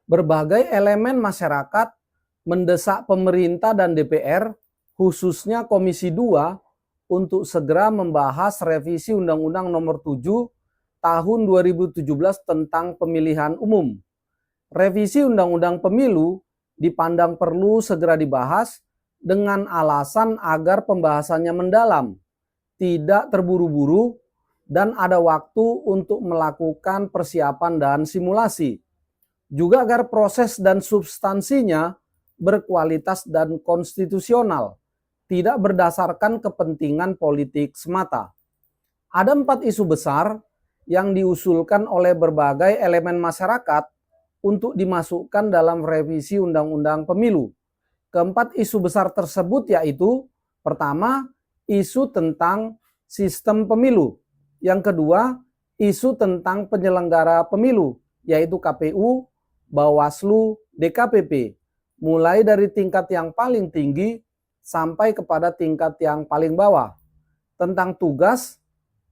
Berbagai elemen masyarakat mendesak pemerintah dan DPR, khususnya Komisi 2, untuk segera membahas revisi Undang-Undang Nomor 7 Tahun 2017 tentang pemilihan umum. Revisi Undang-Undang Pemilu dipandang perlu segera dibahas dengan alasan agar pembahasannya mendalam, tidak terburu-buru, dan ada waktu untuk melakukan persiapan dan simulasi. Juga agar proses dan substansinya berkualitas dan konstitusional, tidak berdasarkan kepentingan politik semata. Ada 4 isu besar yang diusulkan oleh berbagai elemen masyarakat untuk dimasukkan dalam revisi Undang-Undang Pemilu. Keempat isu besar tersebut yaitu, pertama, isu tentang sistem pemilu. Yang kedua, isu tentang penyelenggara pemilu, yaitu KPU, Bawaslu, DKPP, mulai dari tingkat yang paling tinggi sampai kepada tingkat yang paling bawah, tentang tugas,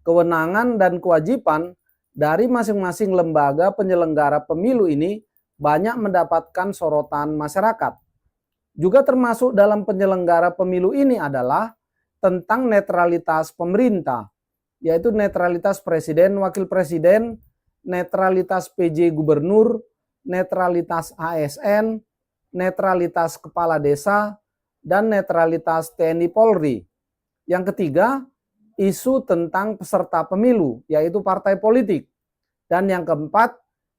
kewenangan, dan kewajiban dari masing-masing lembaga penyelenggara pemilu ini banyak mendapatkan sorotan masyarakat. Juga termasuk dalam penyelenggara pemilu ini adalah tentang netralitas pemerintah, yaitu netralitas presiden, wakil presiden, netralitas PJ gubernur, netralitas ASN, netralitas kepala desa, dan netralitas TNI Polri. Yang ketiga, isu tentang peserta pemilu, yaitu partai politik. Dan yang keempat,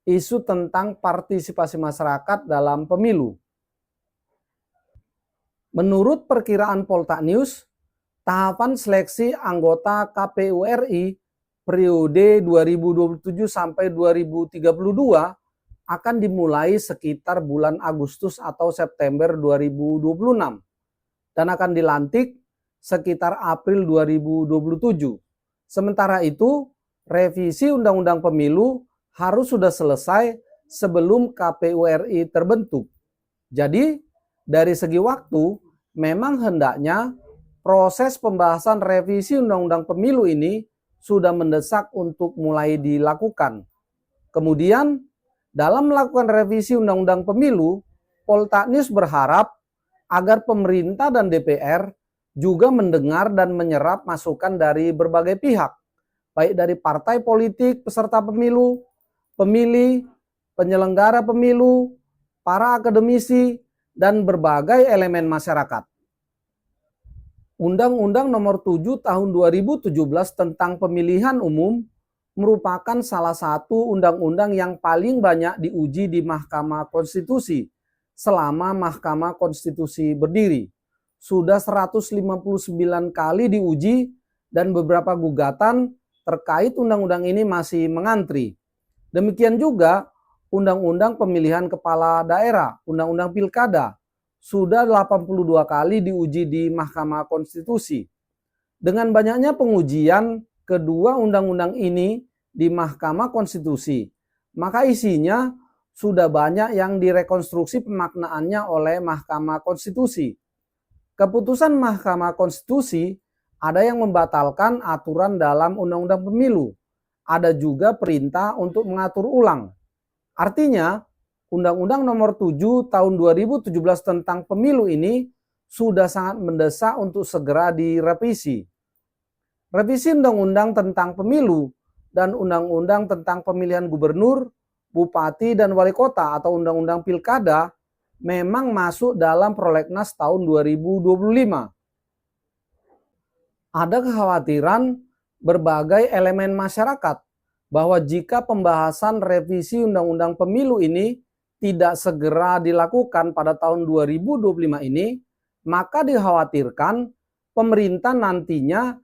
isu tentang partisipasi masyarakat dalam pemilu. Menurut perkiraan Poltnews, tahapan seleksi anggota KPU RI periode 2027 sampai 2032 akan dimulai sekitar bulan Agustus atau September 2026 dan akan dilantik sekitar April 2027. Sementara itu, revisi Undang-Undang Pemilu harus sudah selesai sebelum KPU RI terbentuk. Jadi, dari segi waktu, memang hendaknya proses pembahasan revisi Undang-Undang Pemilu ini sudah mendesak untuk mulai dilakukan. Kemudian, dalam melakukan revisi Undang-Undang Pemilu, Poltnews berharap agar pemerintah dan DPR juga mendengar dan menyerap masukan dari berbagai pihak, baik dari partai politik, peserta pemilu, pemilih, penyelenggara pemilu, para akademisi, dan berbagai elemen masyarakat. Undang-Undang Nomor 7 Tahun 2017 tentang pemilihan umum merupakan salah satu undang-undang yang paling banyak diuji di Mahkamah Konstitusi selama Mahkamah Konstitusi berdiri. Sudah 159 kali diuji dan beberapa gugatan terkait undang-undang ini masih mengantri. Demikian juga Undang-Undang Pemilihan Kepala Daerah, Undang-Undang Pilkada, sudah 82 kali diuji di Mahkamah Konstitusi. Dengan banyaknya pengujian kedua undang-undang ini di Mahkamah Konstitusi, maka isinya sudah banyak yang direkonstruksi pemaknaannya oleh Mahkamah Konstitusi. Keputusan Mahkamah Konstitusi ada yang membatalkan aturan dalam Undang-Undang Pemilu, ada juga perintah untuk mengatur ulang. Artinya, Undang-Undang Nomor 7 Tahun 2017 tentang pemilu ini sudah sangat mendesak untuk segera direvisi. Revisi Undang-Undang tentang Pemilu dan Undang-Undang tentang Pemilihan Gubernur, Bupati, dan Wali Kota atau Undang-Undang Pilkada memang masuk dalam prolegnas tahun 2025. Ada kekhawatiran berbagai elemen masyarakat bahwa jika pembahasan revisi Undang-Undang Pemilu ini tidak segera dilakukan pada tahun 2025 ini, maka dikhawatirkan pemerintah nantinya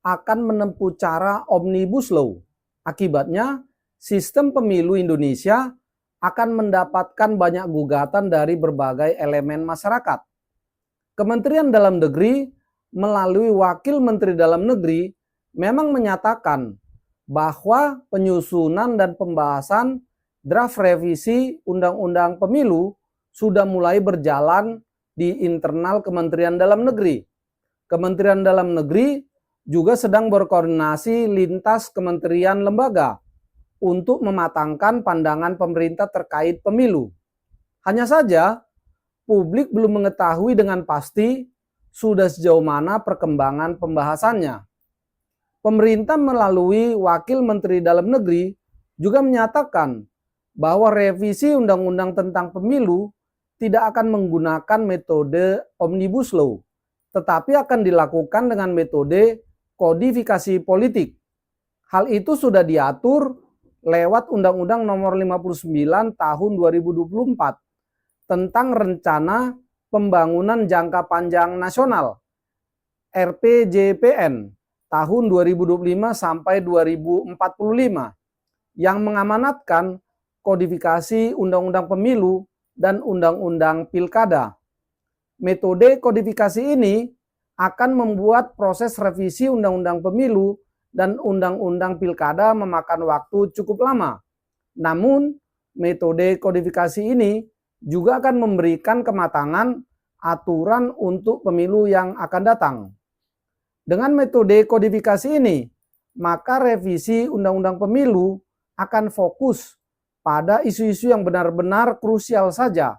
akan menempuh cara omnibus law. Akibatnya, sistem pemilu Indonesia akan mendapatkan banyak gugatan dari berbagai elemen masyarakat. Kementerian Dalam Negeri melalui Wakil Menteri Dalam Negeri memang menyatakan bahwa penyusunan dan pembahasan draft revisi Undang-Undang Pemilu sudah mulai berjalan di internal Kementerian Dalam Negeri. Kementerian Dalam Negeri juga sedang berkoordinasi lintas kementerian lembaga untuk mematangkan pandangan pemerintah terkait pemilu. Hanya saja, publik belum mengetahui dengan pasti sudah sejauh mana perkembangan pembahasannya. Pemerintah melalui Wakil Menteri Dalam Negeri juga menyatakan bahwa revisi Undang-Undang tentang Pemilu tidak akan menggunakan metode Omnibus Law, tetapi akan dilakukan dengan metode kodifikasi politik. Hal itu sudah diatur lewat Undang-Undang Nomor 59 Tahun 2024 tentang Rencana Pembangunan Jangka Panjang Nasional (RPJPN) tahun 2025 sampai 2045 yang mengamanatkan kodifikasi Undang-Undang Pemilu dan Undang-Undang Pilkada. Metode kodifikasi ini akan membuat proses revisi Undang-Undang Pemilu dan Undang-Undang Pilkada memakan waktu cukup lama. Namun, metode kodifikasi ini juga akan memberikan kematangan aturan untuk pemilu yang akan datang. Dengan metode kodifikasi ini, maka revisi Undang-Undang Pemilu akan fokus pada isu-isu yang benar-benar krusial saja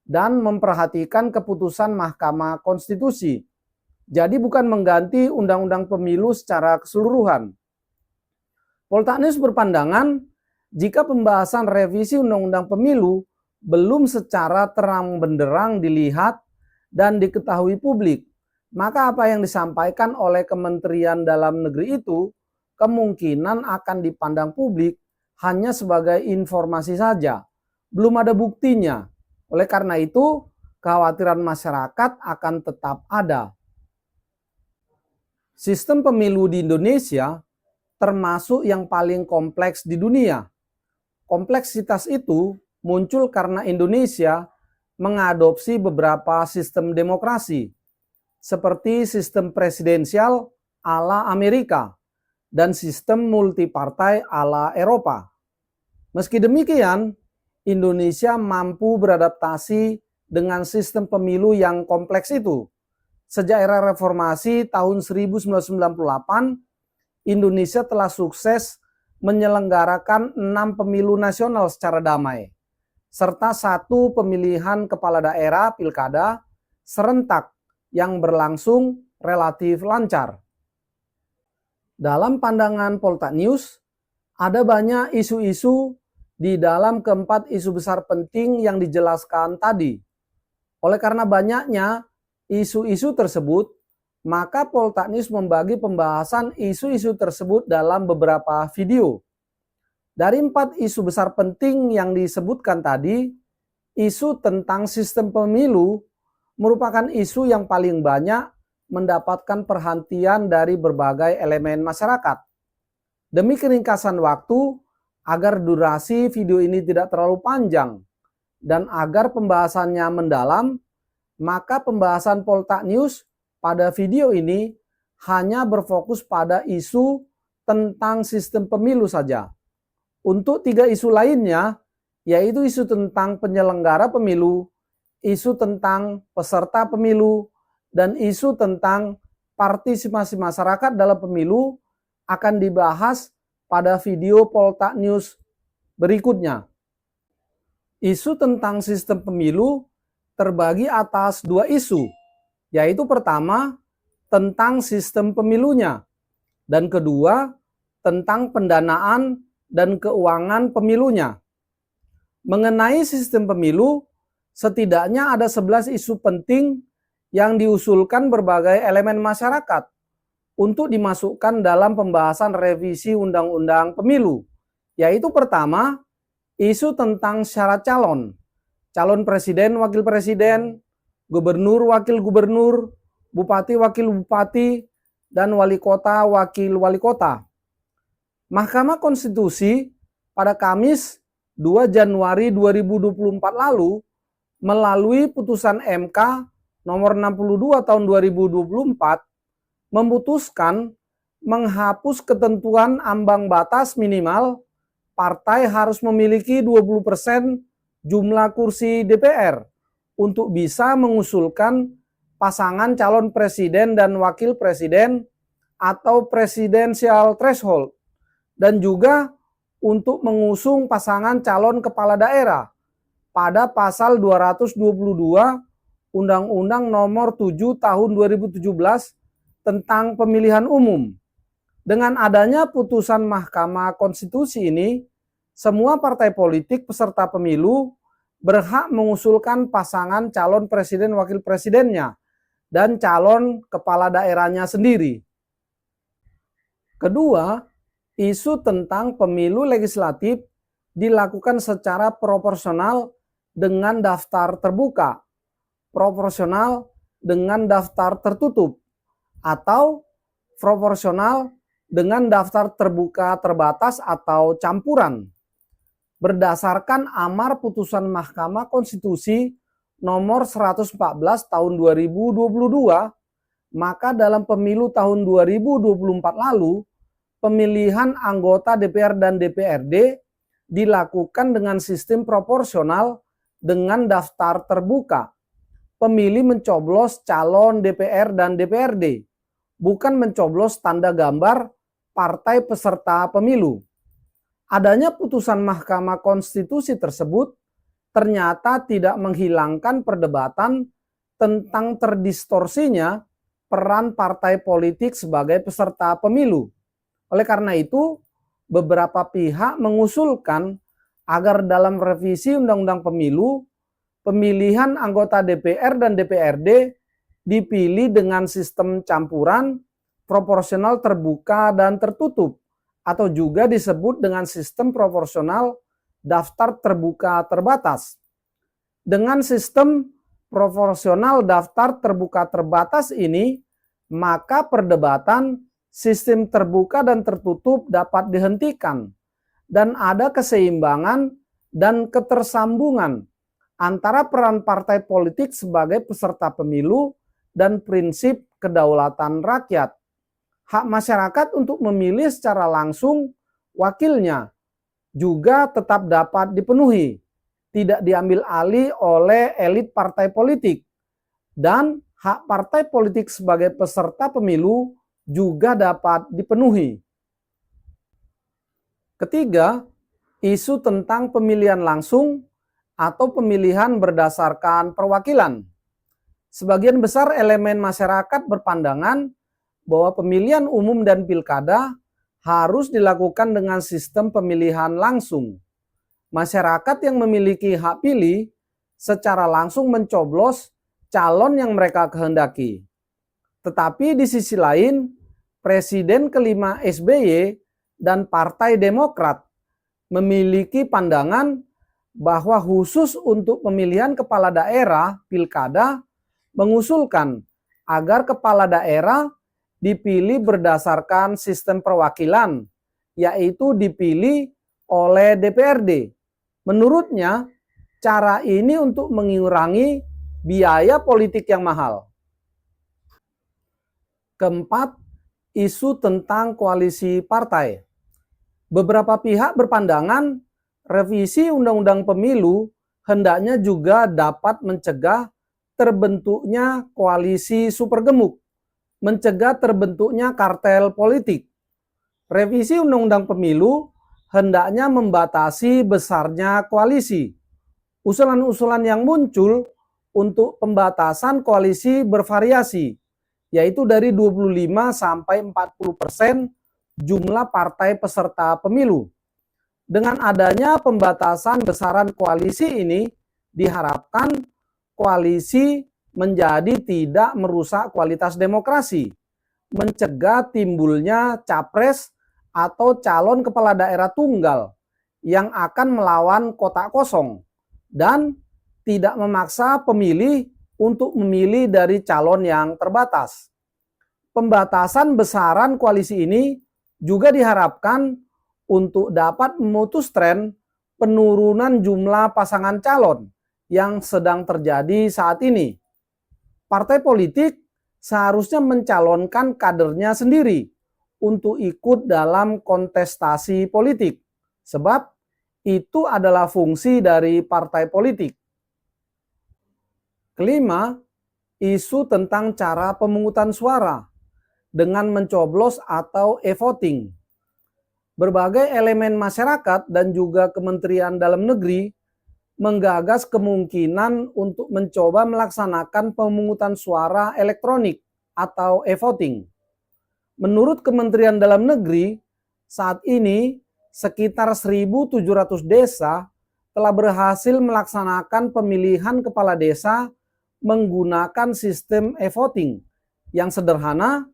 dan memperhatikan keputusan Mahkamah Konstitusi. Jadi bukan mengganti Undang-Undang Pemilu secara keseluruhan. Poltak News berpandangan jika pembahasan revisi Undang-Undang Pemilu belum secara terang benderang dilihat dan diketahui publik, maka apa yang disampaikan oleh Kementerian Dalam Negeri itu kemungkinan akan dipandang publik hanya sebagai informasi saja, belum ada buktinya. Oleh karena itu, kekhawatiran masyarakat akan tetap ada. Sistem pemilu di Indonesia termasuk yang paling kompleks di dunia. Kompleksitas itu muncul karena Indonesia mengadopsi beberapa sistem demokrasi, seperti sistem presidensial ala Amerika dan sistem multipartai ala Eropa. Meski demikian, Indonesia mampu beradaptasi dengan sistem pemilu yang kompleks itu. Sejak era reformasi tahun 1998, Indonesia telah sukses menyelenggarakan 6 pemilu nasional secara damai, serta 1 pemilihan kepala daerah pilkada serentak yang berlangsung relatif lancar. Dalam pandangan Poltak News, ada banyak isu-isu di dalam keempat isu besar penting yang dijelaskan tadi. Oleh karena banyaknya isu-isu tersebut, maka Poltak News membagi pembahasan isu-isu tersebut dalam beberapa video. Dari 4 isu besar penting yang disebutkan tadi, isu tentang sistem pemilu merupakan isu yang paling banyak mendapatkan perhatian dari berbagai elemen masyarakat. Demi keringkasan waktu, agar durasi video ini tidak terlalu panjang, dan agar pembahasannya mendalam, maka pembahasan Poltak News pada video ini hanya berfokus pada isu tentang sistem pemilu saja. Untuk 3 isu lainnya, yaitu isu tentang penyelenggara pemilu, isu tentang peserta pemilu, dan isu tentang partisipasi masyarakat dalam pemilu akan dibahas pada video Poltak News berikutnya. Isu tentang sistem pemilu terbagi atas 2 isu, yaitu pertama tentang sistem pemilunya, dan kedua tentang pendanaan dan keuangan pemilunya. Mengenai sistem pemilu, setidaknya ada 11 isu penting yang diusulkan berbagai elemen masyarakat untuk dimasukkan dalam pembahasan revisi Undang-Undang Pemilu, yaitu pertama, isu tentang syarat calon, calon presiden, wakil presiden, gubernur, wakil gubernur, bupati, wakil bupati, dan wali kota, wakil wali kota. Mahkamah Konstitusi pada Kamis 2 Januari 2024 lalu melalui putusan MK nomor 62 tahun 2024 memutuskan menghapus ketentuan ambang batas minimal partai harus memiliki 20% jumlah kursi DPR untuk bisa mengusulkan pasangan calon presiden dan wakil presiden atau presidensial threshold, dan juga untuk mengusung pasangan calon kepala daerah pada pasal 222 Undang-Undang Nomor 7 Tahun 2017 tentang pemilihan umum. Dengan adanya putusan Mahkamah Konstitusi ini, semua partai politik peserta pemilu berhak mengusulkan pasangan calon presiden wakil presidennya dan calon kepala daerahnya sendiri. Kedua, isu tentang pemilu legislatif dilakukan secara proporsional dengan daftar terbuka, proporsional dengan daftar tertutup, atau proporsional dengan daftar terbuka terbatas atau campuran. Berdasarkan amar putusan Mahkamah Konstitusi nomor 114 tahun 2022, maka dalam pemilu tahun 2024 lalu, pemilihan anggota DPR dan DPRD dilakukan dengan sistem proporsional dengan daftar terbuka. Pemilih mencoblos calon DPR dan DPRD, bukan mencoblos tanda gambar partai peserta pemilu. Adanya putusan Mahkamah Konstitusi tersebut ternyata tidak menghilangkan perdebatan tentang terdistorsinya peran partai politik sebagai peserta pemilu. Oleh karena itu, beberapa pihak mengusulkan agar dalam revisi Undang-Undang Pemilu, pemilihan anggota DPR dan DPRD dipilih dengan sistem campuran, proporsional terbuka dan tertutup, atau juga disebut dengan sistem proporsional daftar terbuka terbatas. Dengan sistem proporsional daftar terbuka terbatas ini, maka perdebatan sistem terbuka dan tertutup dapat dihentikan dan ada keseimbangan dan ketersambungan antara peran partai politik sebagai peserta pemilu dan prinsip kedaulatan rakyat. Hak masyarakat untuk memilih secara langsung wakilnya juga tetap dapat dipenuhi, tidak diambil alih oleh elit partai politik, dan hak partai politik sebagai peserta pemilu juga dapat dipenuhi. Ketiga, isu tentang pemilihan langsung atau pemilihan berdasarkan perwakilan. Sebagian besar elemen masyarakat berpandangan bahwa pemilihan umum dan pilkada harus dilakukan dengan sistem pemilihan langsung. Masyarakat yang memiliki hak pilih secara langsung mencoblos calon yang mereka kehendaki. Tetapi di sisi lain, Presiden kelima SBY dan Partai Demokrat memiliki pandangan bahwa khusus untuk pemilihan kepala daerah pilkada mengusulkan agar kepala daerah dipilih berdasarkan sistem perwakilan, yaitu dipilih oleh DPRD. Menurutnya, cara ini untuk mengurangi biaya politik yang mahal. Keempat, isu tentang koalisi partai. Beberapa pihak berpandangan revisi Undang-Undang Pemilu hendaknya juga dapat mencegah terbentuknya koalisi super gemuk, mencegah terbentuknya kartel politik. Revisi Undang-Undang Pemilu hendaknya membatasi besarnya koalisi. Usulan-usulan yang muncul untuk pembatasan koalisi bervariasi, yaitu dari 25 sampai 40% jumlah partai peserta pemilu. Dengan adanya pembatasan besaran koalisi ini, diharapkan koalisi menjadi tidak merusak kualitas demokrasi, mencegah timbulnya capres atau calon kepala daerah tunggal yang akan melawan kotak kosong, dan tidak memaksa pemilih untuk memilih dari calon yang terbatas. Pembatasan besaran koalisi ini juga diharapkan untuk dapat memutus tren penurunan jumlah pasangan calon yang sedang terjadi saat ini. Partai politik seharusnya mencalonkan kadernya sendiri untuk ikut dalam kontestasi politik, sebab itu adalah fungsi dari partai politik. Kelima, isu tentang cara pemungutan suara dengan mencoblos atau e-voting. Berbagai elemen masyarakat dan juga Kementerian Dalam Negeri menggagas kemungkinan untuk mencoba melaksanakan pemungutan suara elektronik atau e-voting. Menurut Kementerian Dalam Negeri, saat ini sekitar 1.700 desa telah berhasil melaksanakan pemilihan kepala desa menggunakan sistem e-voting yang sederhana,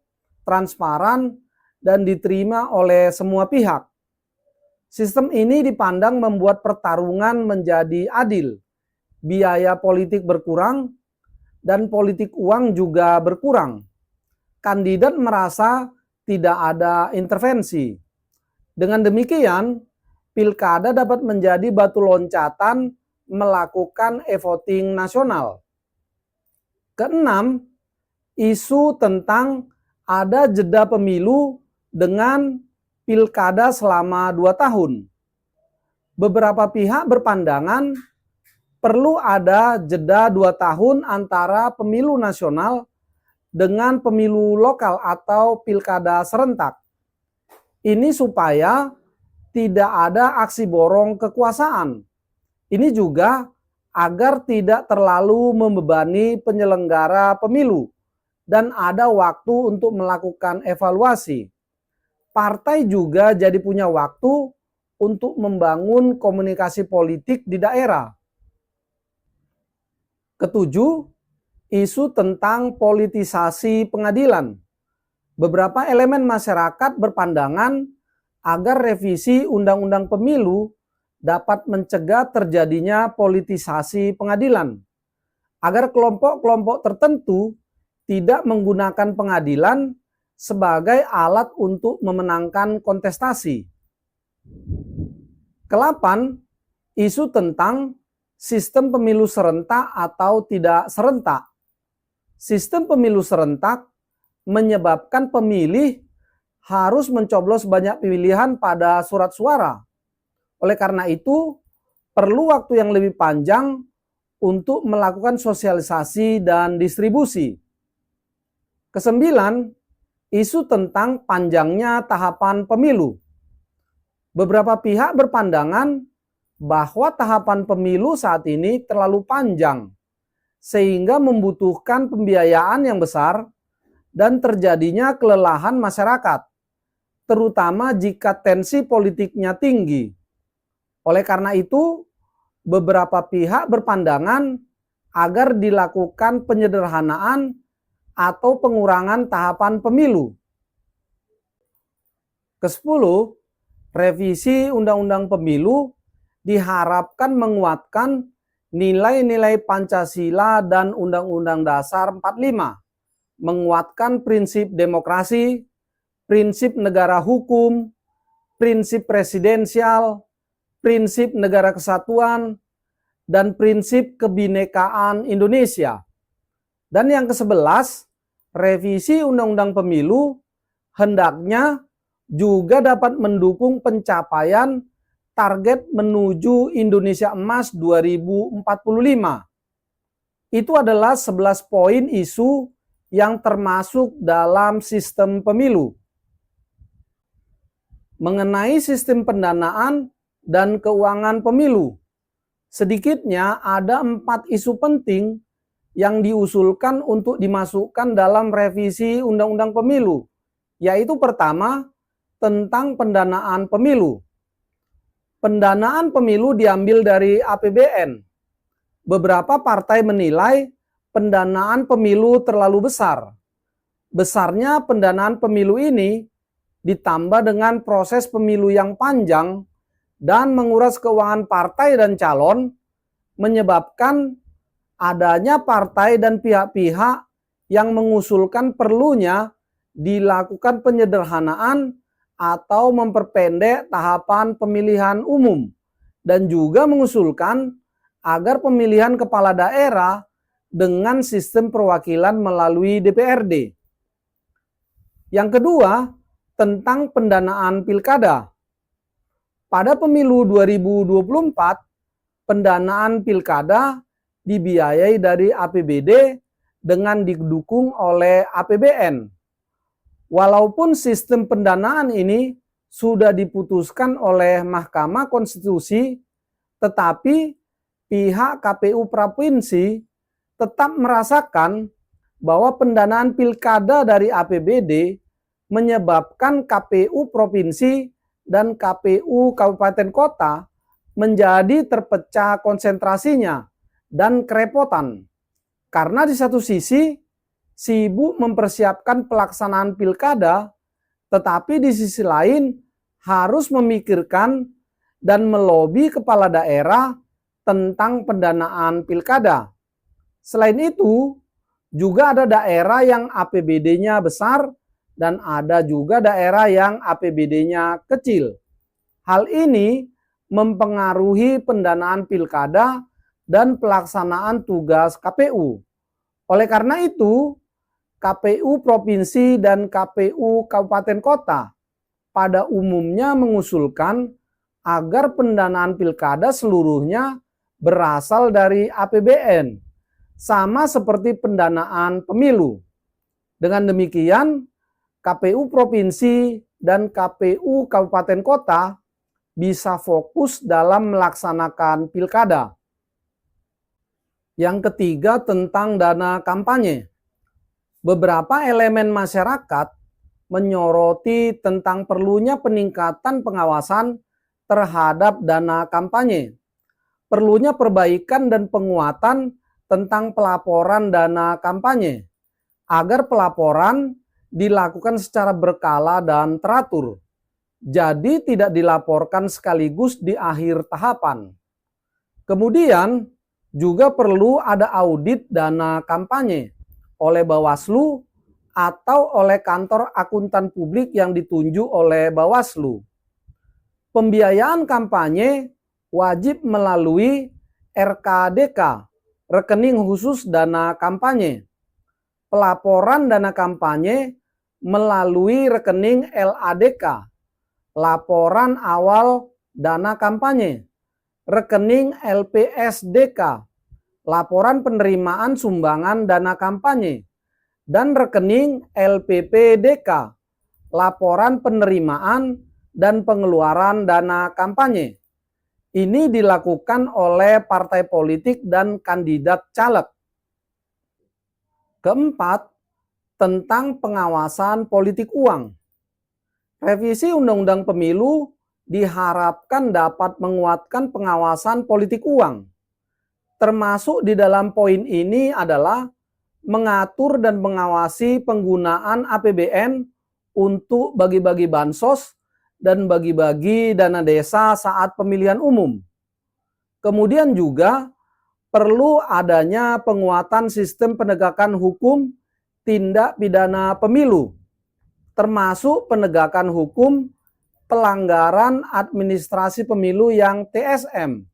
transparan, dan diterima oleh semua pihak. Sistem ini dipandang membuat pertarungan menjadi adil, biaya politik berkurang, dan politik uang juga berkurang. Kandidat merasa tidak ada intervensi. Dengan demikian, pilkada dapat menjadi batu loncatan melakukan e-voting nasional. Keenam, isu tentang ada jeda pemilu dengan pilkada selama 2 tahun. Beberapa pihak berpandangan perlu ada jeda 2 tahun antara pemilu nasional dengan pemilu lokal atau pilkada serentak. Ini supaya tidak ada aksi borong kekuasaan. Ini juga agar tidak terlalu membebani penyelenggara pemilu dan ada waktu untuk melakukan evaluasi. Partai juga jadi punya waktu untuk membangun komunikasi politik di daerah. Ketujuh, isu tentang politisasi pengadilan. Beberapa elemen masyarakat berpandangan agar revisi Undang-Undang Pemilu dapat mencegah terjadinya politisasi pengadilan, agar kelompok-kelompok tertentu tidak menggunakan pengadilan sebagai alat untuk memenangkan kontestasi. Kelapan, isu tentang sistem pemilu serentak atau tidak serentak. Sistem pemilu serentak menyebabkan pemilih harus mencoblos banyak pilihan pada surat suara. Oleh karena itu, perlu waktu yang lebih panjang untuk melakukan sosialisasi dan distribusi. Kesembilan, isu tentang panjangnya tahapan pemilu. Beberapa pihak berpandangan bahwa tahapan pemilu saat ini terlalu panjang, sehingga membutuhkan pembiayaan yang besar dan terjadinya kelelahan masyarakat, terutama jika tensi politiknya tinggi. Oleh karena itu, beberapa pihak berpandangan agar dilakukan penyederhanaan atau pengurangan tahapan pemilu. Kesepuluh, revisi Undang-Undang Pemilu diharapkan menguatkan nilai-nilai Pancasila dan Undang-Undang Dasar 45, menguatkan prinsip demokrasi, prinsip negara hukum, prinsip presidensial, prinsip negara kesatuan, dan prinsip kebinekaan Indonesia. Dan yang ke-11, revisi Undang-Undang Pemilu hendaknya juga dapat mendukung pencapaian target menuju Indonesia Emas 2045. Itu adalah 11 poin isu yang termasuk dalam sistem pemilu. Mengenai sistem pendanaan dan keuangan pemilu, sedikitnya ada 4 isu penting yang diusulkan untuk dimasukkan dalam revisi Undang-Undang Pemilu, yaitu pertama, tentang pendanaan pemilu. Pendanaan pemilu diambil dari APBN. Beberapa partai menilai pendanaan pemilu terlalu besar. Besarnya pendanaan pemilu ini ditambah dengan proses pemilu yang panjang dan menguras keuangan partai dan calon, menyebabkan adanya partai dan pihak-pihak yang mengusulkan perlunya dilakukan penyederhanaan atau memperpendek tahapan pemilihan umum, dan juga mengusulkan agar pemilihan kepala daerah dengan sistem perwakilan melalui DPRD. Yang kedua, tentang pendanaan pilkada. Pada pemilu 2024, pendanaan pilkada dibiayai dari APBD dengan didukung oleh APBN. Walaupun sistem pendanaan ini sudah diputuskan oleh Mahkamah Konstitusi, tetapi pihak KPU provinsi tetap merasakan bahwa pendanaan pilkada dari APBD menyebabkan KPU provinsi dan KPU kabupaten kota menjadi terpecah konsentrasinya dan kerepotan. Karena di satu sisi sibuk mempersiapkan pelaksanaan pilkada, tetapi di sisi lain harus memikirkan dan melobi kepala daerah tentang pendanaan pilkada. Selain itu, juga ada daerah yang APBD-nya besar dan ada juga daerah yang APBD-nya kecil. Hal ini mempengaruhi pendanaan pilkada dan pelaksanaan tugas KPU. Oleh karena itu, KPU provinsi dan KPU kabupaten kota pada umumnya mengusulkan agar pendanaan pilkada seluruhnya berasal dari APBN, sama seperti pendanaan pemilu. Dengan demikian, KPU provinsi dan KPU kabupaten kota bisa fokus dalam melaksanakan pilkada. Yang ketiga, tentang dana kampanye. Beberapa elemen masyarakat menyoroti tentang perlunya peningkatan pengawasan terhadap dana kampanye. Perlunya perbaikan dan penguatan tentang pelaporan dana kampanye, agar pelaporan dilakukan secara berkala dan teratur. Jadi tidak dilaporkan sekaligus di akhir tahapan. Kemudian juga perlu ada audit dana kampanye oleh Bawaslu atau oleh kantor akuntan publik yang ditunjuk oleh Bawaslu. Pembiayaan kampanye wajib melalui RKDK, rekening khusus dana kampanye. Pelaporan dana kampanye melalui rekening LADK, laporan awal dana kampanye, rekening LPSDK, laporan penerimaan sumbangan dana kampanye, dan rekening LPPDK, laporan penerimaan dan pengeluaran dana kampanye. Ini dilakukan oleh partai politik dan kandidat caleg. Keempat, tentang pengawasan politik uang. Revisi Undang-Undang Pemilu diharapkan dapat menguatkan pengawasan politik uang. Termasuk di dalam poin ini adalah mengatur dan mengawasi penggunaan APBN untuk bagi-bagi bansos dan bagi-bagi dana desa saat pemilihan umum. Kemudian juga perlu adanya penguatan sistem penegakan hukum tindak pidana pemilu, termasuk penegakan hukum pelanggaran administrasi pemilu yang TSM,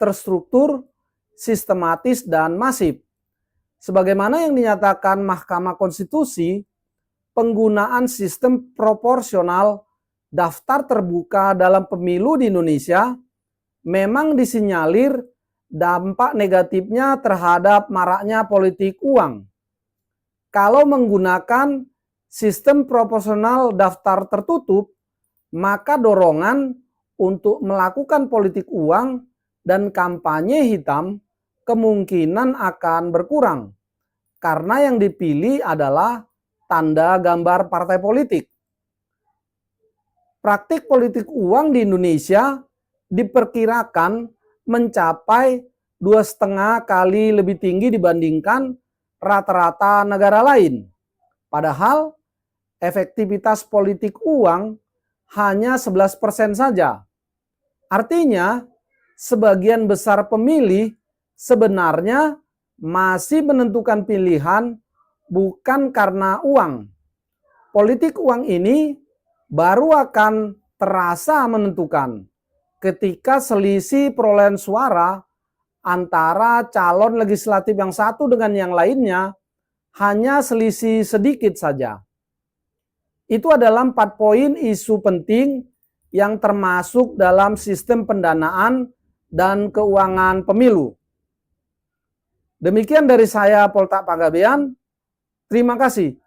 terstruktur, sistematis, dan masif. Sebagaimana yang dinyatakan Mahkamah Konstitusi, penggunaan sistem proporsional daftar terbuka dalam pemilu di Indonesia memang disinyalir dampak negatifnya terhadap maraknya politik uang. Kalau menggunakan sistem proporsional daftar tertutup, maka dorongan untuk melakukan politik uang dan kampanye hitam kemungkinan akan berkurang, karena yang dipilih adalah tanda gambar partai politik. Praktik politik uang di Indonesia diperkirakan mencapai 2,5 kali lebih tinggi dibandingkan rata-rata negara lain. Padahal efektivitas politik uang hanya 11% saja. Artinya, sebagian besar pemilih sebenarnya masih menentukan pilihan bukan karena uang. Politik uang ini baru akan terasa menentukan ketika selisih perolehan suara antara calon legislatif yang satu dengan yang lainnya hanya selisih sedikit saja. Itu adalah 4 poin isu penting yang termasuk dalam sistem pendanaan dan keuangan pemilu. Demikian dari saya, Poltak Panggabean. Terima kasih.